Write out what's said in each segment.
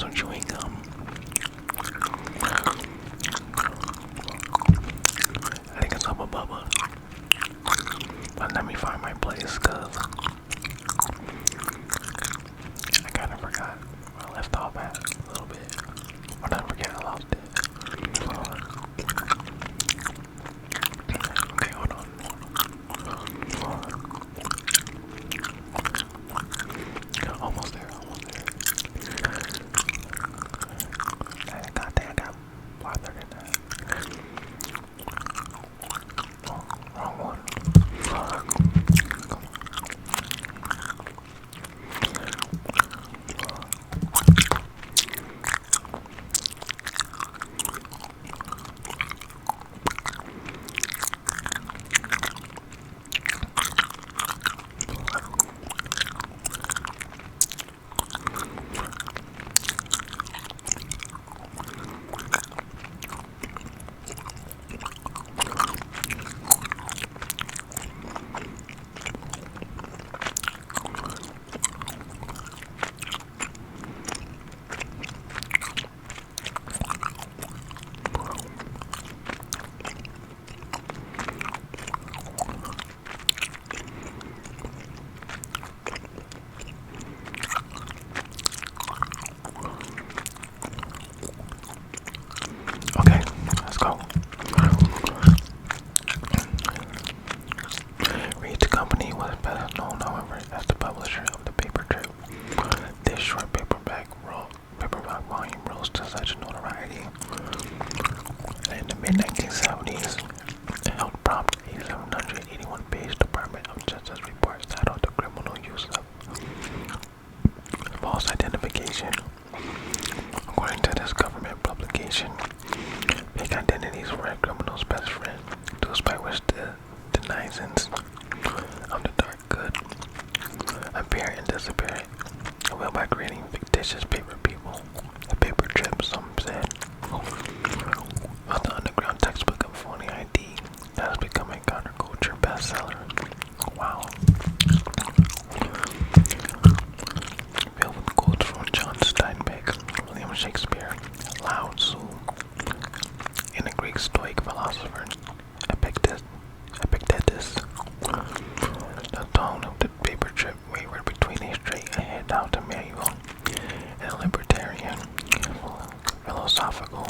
some chewing gum. I think it's Hubba Bubba. But let me find my place, cause I kinda forgot where I left off at a little bit. Or not forget, I lost it. Okay, hold on. Almost there. God damn, I got farther than that. Oh, wrong one. Okay, let's go. Reed's company was best known, however, as the publisher of the paper trip. This short paperback volume rose to such notoriety in the mid-1970s. It helped prompt a 781-page Department of Justice report titled "The Criminal Use of False Identification." According to this government publication, fake identities were a criminal's best friend, tools by which the denizens of the dark could appear and disappear, well by creating fictitious paper people. The paper trip, some said, was the underground textbook of phony ID that has become a counterculture bestseller. Wow. Filled with quotes from John Steinbeck, William Shakespeare, Lao Tzu, and the Greek Stoic philosopher Epictetus. The tone of the paper trip wavered between a straight-ahead out manual and a libertarian, philosophical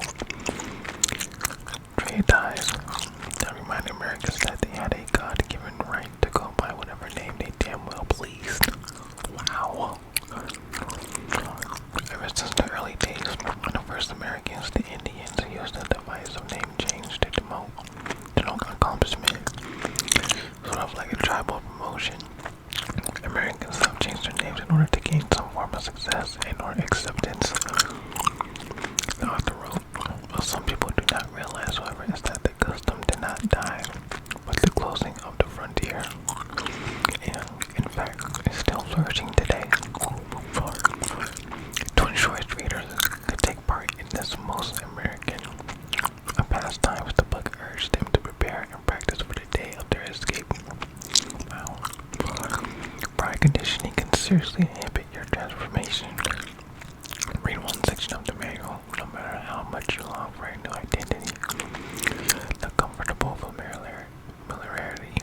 treatise that reminded Americans that they had a God-given right to go by whatever name they damn well pleased. Wow. Ever since the early days, when the first Americans, the Indians, used the device of name change to denote accomplishment, sort of like a tribal promotion, Americans have changed their names in order to gain some form of success and or acceptance. The author wrote, what some people do not realize, however, is that the custom did not die with the closing of the frontier, and in fact is still flourishing today. To ensure its readers could take part in this most American of pastimes, the book urged them to prepare and practice for the day of their escape. Wow. Prior conditioning can seriously inhibit your transformation. Read one section of the manual, no matter how much you long for a new identity. The comfortable familiarity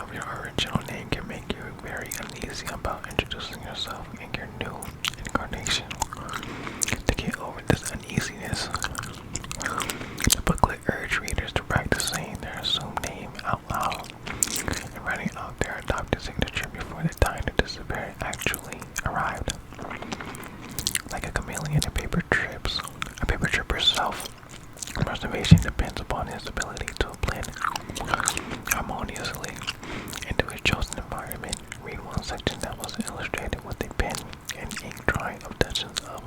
of your original name can make you very uneasy about introducing yourself in your new incarnation. To get over this uneasiness, the booklet urged readers to practice saying their assumed name out loud and writing out their adopted signature before the time to disappear actually arrived. Like a chameleon, a paper tripper's self-preservation depends upon his ability to blend harmoniously into his chosen environment. Read one section that was illustrated with a pen and ink drawing of dozens of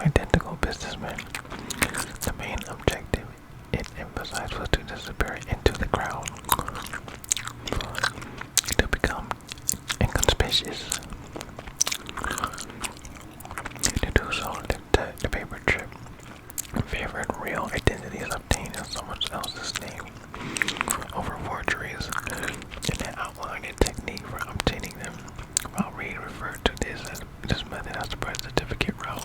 identical businessmen. The main objective it emphasized was to disappear into the crowd, to become inconspicuous. To do so, the paper trip favored real identities obtained in someone else's name over forgeries, and then outlined a technique for obtaining them. While Reed referred to this method as the birth certificate route,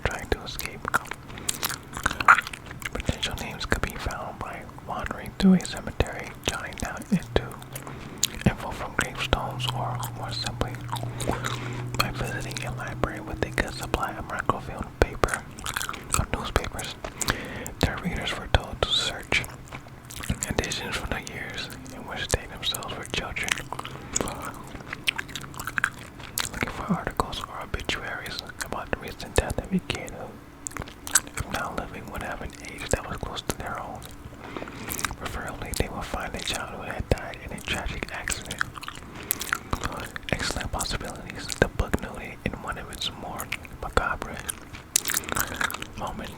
trying to escape. Potential names could be found by wandering through a cemetery, jotting down into info from gravestones, or more simply, by visiting a library with a good supply of microfilm paper or newspapers. Their readers were told to search editions from the years in which they themselves were children, looking for articles or obituaries about the recent death of a kid who, if now living, would have an age that was close to their own. Preferably, they will find a child who had died in a tragic accident. Excellent possibilities, the book noted in one of its more macabre moments,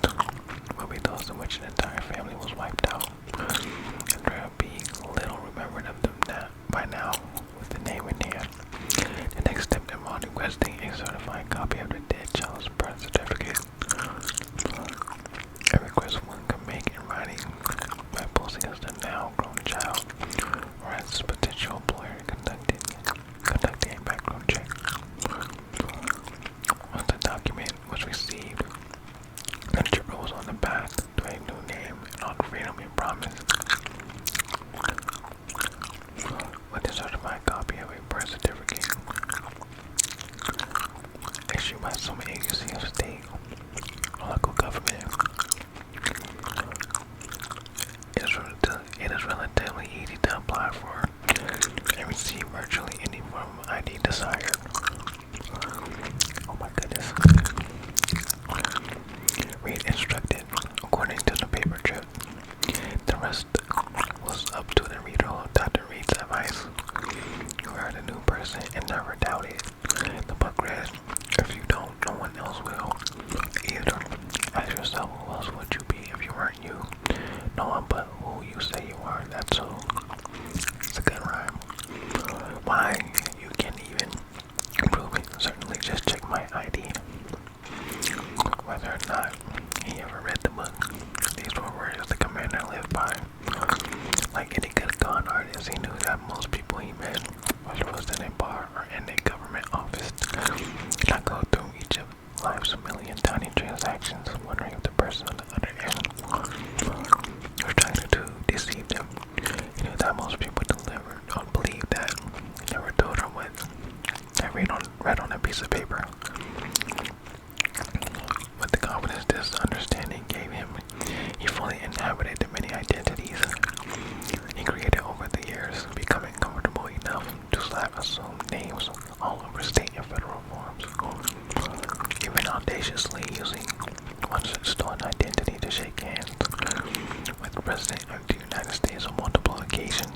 will be those in which an entire family was wiped out, and there will be little remembered of them by now with the name in hand. The next step involved requesting a certified copy of the dead child's birth certificate. A request one could make in writing by posing as the now grown child or as his potential employer conducting a background check. Once the document was received, the tripper was on the path to a new name and all the freedom he promised. With a certified copy of a birth certificate issued by some agency of state or local government, it is relatively easy to apply for and receive virtually any form of ID desired. Oh my goodness. Read instructed according to the paper trip. The rest was up to the reader who adopted Reed's advice. You are the new person and never doubt it. The book read, if you don't, no one else will. Either ask yourself, who else would you be if you weren't you? No one but who you say you are, that's who. It's a good rhyme. Why you can't even prove it, certainly just check my ID. Whether or not he ever read the book, these were words the commander lived by. Like any good con artist, he knew that most people he met, whether it was in a bar or in a government office, did not go through each of life's million tiny transactions, wondering if the person on the other end was trying to deceive them. He knew that most people delivered or believed that he never told her what they read on a piece of paper. With the confidence this understanding gave him, he fully inhabited the many identities he created over the years, becoming comfortable enough to slap assumed names all over state and federal forms, even audaciously using one such stolen identity to shake hands with the President of the United States on multiple occasions.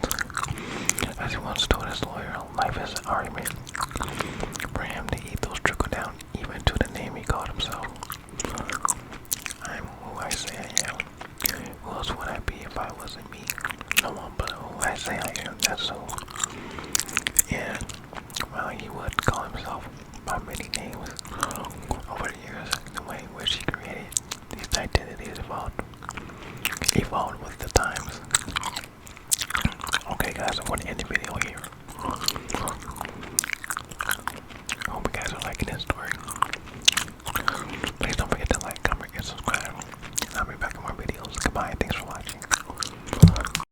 As he once told his lawyer, life is an argument. For him, the ethos trickled down even to the name he called himself. I'm who I say I am. Who else would I be if I wasn't me? No one but who I say I am, that's who. And while he would call himself by many names, over the years, the way in which he created these identities evolved with the times. Okay guys, I'm going to end the video here.